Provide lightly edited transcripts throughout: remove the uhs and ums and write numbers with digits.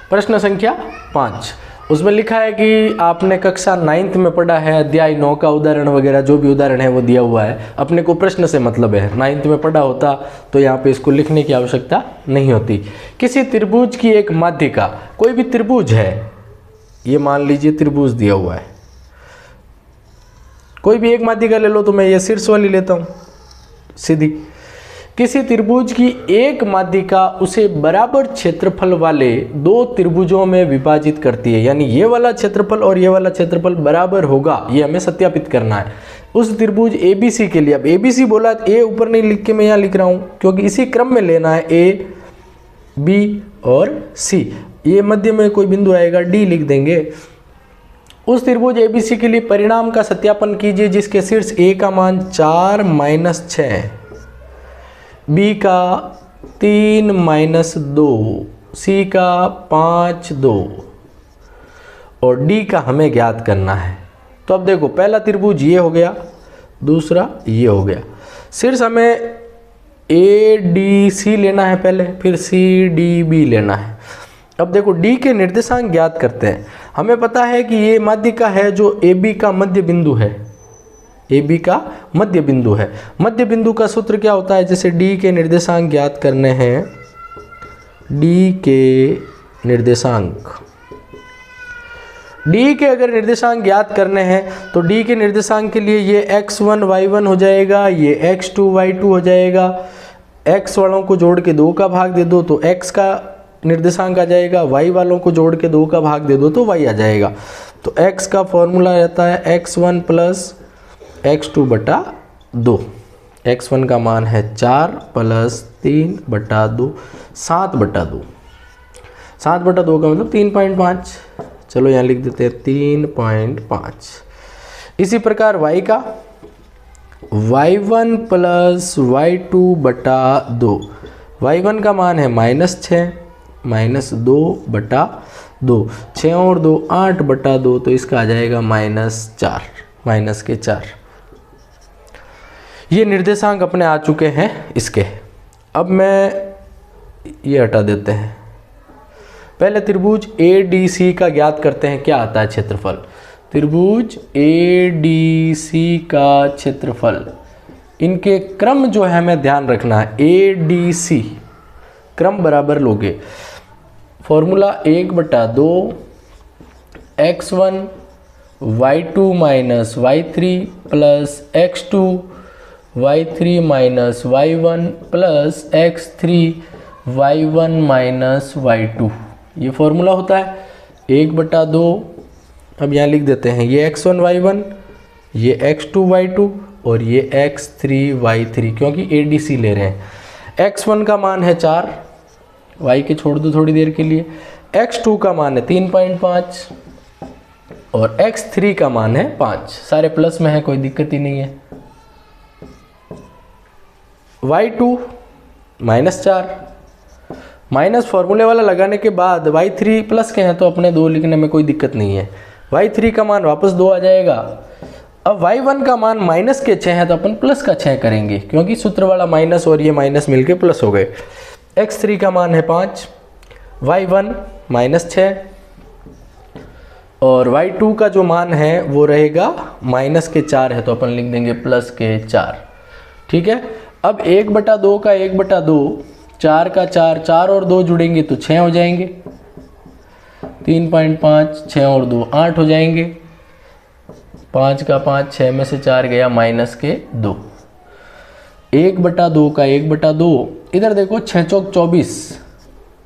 प्रश्न संख्या 5, उसमें लिखा है कि आपने कक्षा 9th में पढ़ा है, अध्याय 9 का उदाहरण वगैरह जो भी उदाहरण है वो दिया हुआ है। अपने को प्रश्न से मतलब है, 9th में पढ़ा होता तो यहाँ पे इसको लिखने की आवश्यकता नहीं होती। किसी त्रिभुज की एक माध्यिका, कोई भी त्रिभुज है, ये मान लीजिए त्रिभुज दिया हुआ है, कोई भी एक माध्यिका ले लो, तो मैं ये शीर्ष वाली लेता हूँ सीधी। किसी त्रिभुज की एक माध्यिका उसे बराबर क्षेत्रफल वाले दो त्रिभुजों में विभाजित करती है, यानी ये वाला क्षेत्रफल और ये वाला क्षेत्रफल बराबर होगा, ये हमें सत्यापित करना है उस त्रिभुज ABC के लिए। अब ABC बोला, ए ऊपर नहीं लिख के मैं यहाँ लिख रहा हूँ क्योंकि इसी क्रम में लेना है, A, B और C। ये मध्य में कोई बिंदु आएगा, D लिख देंगे। उस त्रिभुज ABC के लिए परिणाम का सत्यापन कीजिए जिसके शीर्ष A का मान 4 - 6, B का 3 - 2, C का 5 2 और D का हमें ज्ञात करना है। तो अब देखो, पहला त्रिभुज ये हो गया, दूसरा ये हो गया। शीर्ष हमें ADC लेना है पहले, फिर CDB लेना है। अब देखो, D के निर्देशांक ज्ञात करते हैं। हमें पता है कि ये माध्यिका है जो AB का मध्य बिंदु है, AB का मध्य बिंदु है। मध्य बिंदु का सूत्र क्या होता है? जैसे D के निर्देशांक ज्ञात करने हैं, D के निर्देशांक, D के अगर निर्देशांक ज्ञात करने हैं तो D के निर्देशांक के लिए ये x1 y1 हो जाएगा, ये x2 y2 हो जाएगा। x वालों को जोड़ के 2 का भाग दे दो तो x का निर्देशांक आ जाएगा, y वालों को जोड़ के 2 का भाग दे दो तो y आ जाएगा। तो x का फॉर्मूला रहता है x1 + x2/2। x1 का मान है 4 + 3/2, 7/2। 7/2 का मतलब 3.5। चलो यहाँ लिख देते हैं 3.5। इसी प्रकार y का y1 + y2/2। y1 का मान है -6 - 2/2, 6 और 2 8/2, तो इसका आ जाएगा -4। ये निर्देशांक अपने आ चुके हैं इसके। अब मैं ये हटा देते हैं, पहले त्रिभुज ADC का ज्ञात करते हैं। क्या आता है? क्षेत्रफल। त्रिभुज ADC का क्षेत्रफल, इनके क्रम जो है हमें ध्यान रखना है। ADC क्रम बराबर लोगे, formula 1/2 x1 y2 - y3 + x2 y3 - y1 + x3 y1 - y2, ये फॉर्मूला होता है 1/2। अब यहाँ लिख देते हैं, ये x1 y1, ये x2 y2 और ये x3 y3, क्योंकि ADC ले रहे हैं। x1 का मान है 4, y के छोड़ दो थोड़ी देर के लिए। x2 का मान है 3.5 और x3 का मान है 5। सारे प्लस में है, कोई दिक्कत ही नहीं है। y2 -4, माइनस फॉर्मूले वाला लगाने के बाद y3 प्लस के हैं तो अपने 2 लिखने में कोई दिक्कत नहीं है। y3 का मान वापस 2 आ जाएगा। अब y1 का मान -6 है तो अपन प्लस का 6 करेंगे, क्योंकि सूत्र वाला माइनस और ये माइनस मिलके प्लस हो गए। x3 का मान है 5, y1 -6 और y2 का जो मान है वो रहेगा -4 है तो अपन लिख देंगे +4। ठीक है। अब 1/2 का 1/2, 4 का 4, 4 और 2 जुड़ेंगे तो 6 हो जाएंगे। 3.5, 6 और 2 8 हो जाएंगे। 5 का 5, 6 में से 4 गया -2। 1/2 का 1/2, इधर देखो 6 चौक 24,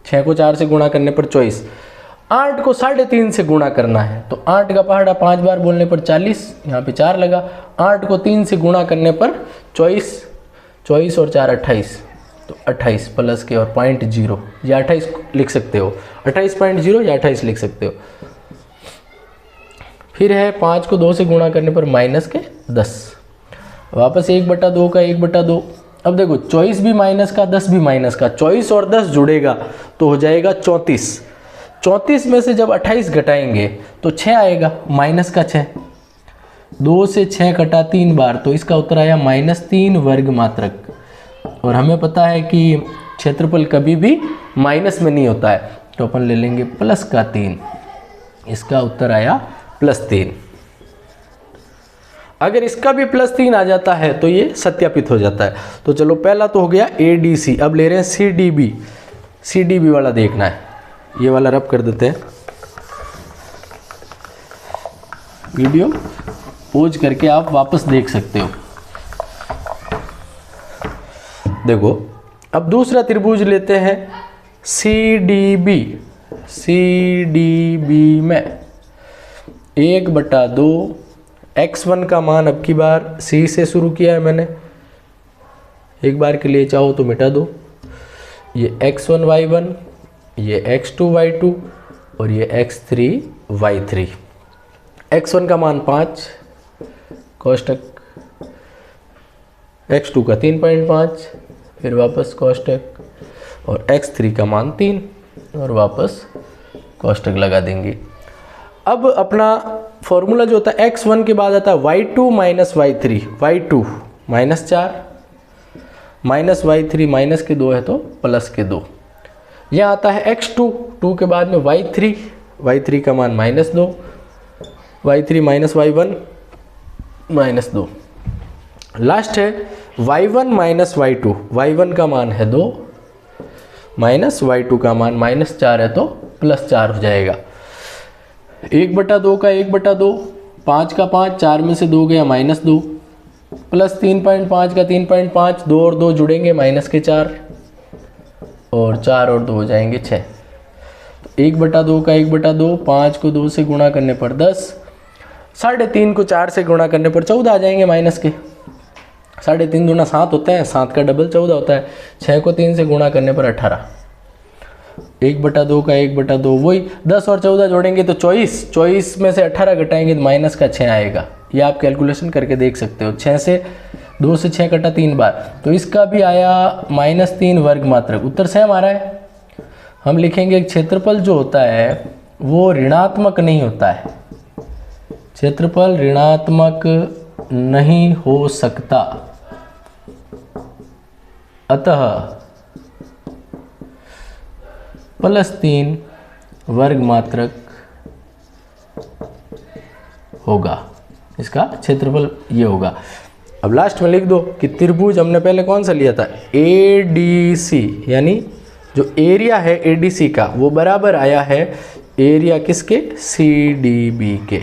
6 को 4 से गुणा करने पर 24। 8 को 3.5 से गुणा करना है तो 8 का पहाड़ा 5 बार बोलने पर 40, यहाँ पे 4 लगा। 8 को 3 से गुणा करने पर 24, 24 और 4 28, तो 28 प्लस के और 0.0 या 28 लिख सकते हो, 28.0 या 28 लिख सकते हो। फिर है 5 को 2 से गुणा करने पर -10, वापस 1/2 का 1/2। अब देखो 24 भी माइनस का, 10 भी माइनस का, 24 और 10 जुड़ेगा तो हो जाएगा 34। 34 में से जब 28 घटाएंगे तो 6 आएगा, -6। 2 से 6 कटा 3 बार तो इसका उत्तर आया -3 वर्ग मात्रक। और हमें पता है कि क्षेत्रफल कभी भी माइनस में नहीं होता है, तो अपन ले लेंगे प्लस का 3, इसका उत्तर आया +3। अगर इसका भी +3 आ जाता है तो ये सत्यापित हो जाता है। तो चलो पहला तो हो गया ADC, अब ले रहे हैं CDB। CDB वाला देखना है, ये वाला रब कर देते हैं। वीडियो पॉज करके आप वापस देख सकते हो। देखो अब दूसरा त्रिभुज लेते हैं CDB। CDB में 1/2 x1 का मान, अब की बार C से शुरू किया है मैंने, एक बार के लिए चाहो तो मिटा दो। ये x1 y1, ये x2 y2 और ये x3 y3। x1 का मान 5 कोष्टक, x2 का 3.5 फिर वापस कोष्टक, और x3 का मान 3 और वापस कोष्टक लगा देंगे। अब अपना फॉर्मूला जो होता है x1 के बाद आता है y2 minus y3, y2 -4 minus y3 minus के 2 है तो प्लस के 2। यहाँ आता है x2, 2 के बाद में y3, y3 का मान -2, y3 माइनस y1 -2। लास्ट है y1 माइनस y2, y1 का मान है 2 माइनस y2 का मान -4 है तो +4 हो जाएगा। 1/2 का 1/2, 5 का 5, 4 में से 2 गया -2, प्लस 3.5 का 3.5, 2 और 2 जुड़ेंगे -4 और 4 और 2 हो जाएंगे 6। 1/2 का 1/2, 5 को 2 से गुणा करने पर 10, 3.5 को 4 से गुणा करने पर 14 आ जाएंगे माइनस के। 3.5 दूना 7 होता है, 7 का डबल 14 होता है। 6 को 3 से गुणा करने पर 18। 1/2 का 1/2 वही 10 और 14 जोड़ेंगे तो 24 में से 18 घटाएंगे तो माइनस का 6 आएगा। ये आप कैलकुलेशन करके देख सकते हो। 2 से 6 कटा 3 बार, तो इसका भी आया -3 वर्ग मात्रक। उत्तर सेम आ रहा है। हम लिखेंगे क्षेत्रफल जो होता है वो ऋणात्मक नहीं होता है, क्षेत्रफल ऋणात्मक नहीं हो सकता, अतः +3 वर्ग मात्रक होगा। इसका क्षेत्रफल ये होगा। अब लास्ट में लिख दो कि त्रिभुज हमने पहले कौन सा लिया था, ADC, यानी जो एरिया है ADC का वो बराबर आया है एरिया किसके, CDB के।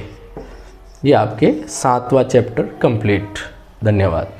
ये आपके 7वां चैप्टर कंप्लीट। धन्यवाद।